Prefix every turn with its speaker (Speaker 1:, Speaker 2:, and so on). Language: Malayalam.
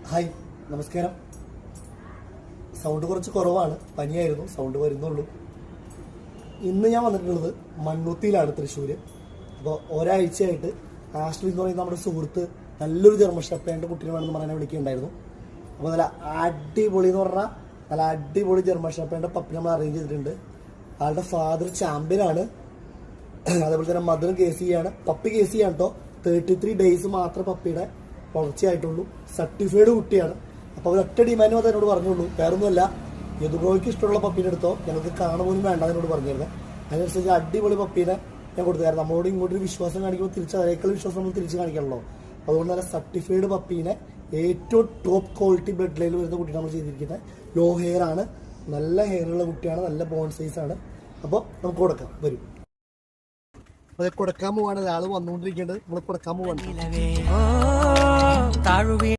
Speaker 1: ഹായ്, നമസ്കാരം. സൗണ്ട് കുറച്ച് കുറവാണ്, പനിയായിരുന്നു, സൗണ്ട് വരുന്നുള്ളൂ. ഇന്ന് ഞാൻ വന്നിട്ടുള്ളത് മണ്ണുത്തിയിലാണ്, തൃശ്ശൂർ. അപ്പോൾ ഒരാഴ്ചയായിട്ട് ആഷ്ലി എന്ന് പറയുന്ന നമ്മുടെ സുഹൃത്ത് നല്ലൊരു ജർമ്മൻ ഷെപ്പേർഡ് കുട്ടീനെ വേണമെന്ന് പറയാൻ വിളിക്കുന്നുണ്ടായിരുന്നു. അപ്പോൾ നല്ല അടിപൊളി എന്ന് പറഞ്ഞാൽ നല്ല അടിപൊളി ജർമ്മൻ ഷെപ്പേർഡ് പപ്പി നമ്മൾ അറേഞ്ച് ചെയ്തിട്ടുണ്ട്. ആളുടെ ഫാദർ ചാമ്പ്യനാണ്, അതേപോലെ തന്നെ മദർ കേസി ആണ്. പപ്പി കേസി ആണ് കേട്ടോ. 33 ഡേയ്സ് മാത്രമേ പപ്പിയുടെ വളർച്ചയായിട്ടുള്ളൂ. സർട്ടിഫൈഡ് കുട്ടിയാണ്. അപ്പോൾ അവർ ഒറ്റ ഡിമാൻഡ് മാത്രമേ എന്നോട് പറഞ്ഞുള്ളൂ, വേറൊന്നുമല്ല, യദുബ്രോയ്ക്ക് ഇഷ്ടമുള്ള പപ്പീനെ എടുത്തോ, ഞങ്ങൾക്ക് കാണുപോലും വേണ്ട എന്നോട് പറഞ്ഞിരുന്നത്. അതിനനുസരിച്ച് അടിപൊളി പപ്പീനെ ഞാൻ കൊടുത്തു. കാരണം നമ്മളോട് ഇങ്ങോട്ടൊരു വിശ്വാസം കാണിക്കുമ്പോൾ തിരിച്ച് അതേക്കാൾ വിശ്വാസം നമ്മൾ തിരിച്ച് കാണിക്കണല്ലോ. അതുകൊണ്ട് തന്നെ സർട്ടിഫൈഡ് പപ്പീനെ ഏറ്റവും ടോപ്പ് ക്വാളിറ്റി ബ്ലഡ് ലൈനിൽ വരുന്ന കുട്ടിയാണ് നമ്മൾ ചെയ്തിരിക്കുന്നത്. ലോ ഹെയർ ആണ്, നല്ല ഹെയറുള്ള കുട്ടിയാണ്, നല്ല ബോൺ സൈസ് ആണ്. അപ്പോൾ നമുക്ക് കൊടുക്കാം, വരും. അതെ, കൊടുക്കാൻ പോവാണ്. ഒരാൾ വന്നുകൊണ്ടിരിക്കേണ്ടത്, നമ്മൾ കൊടുക്കാൻ പോവാണ്.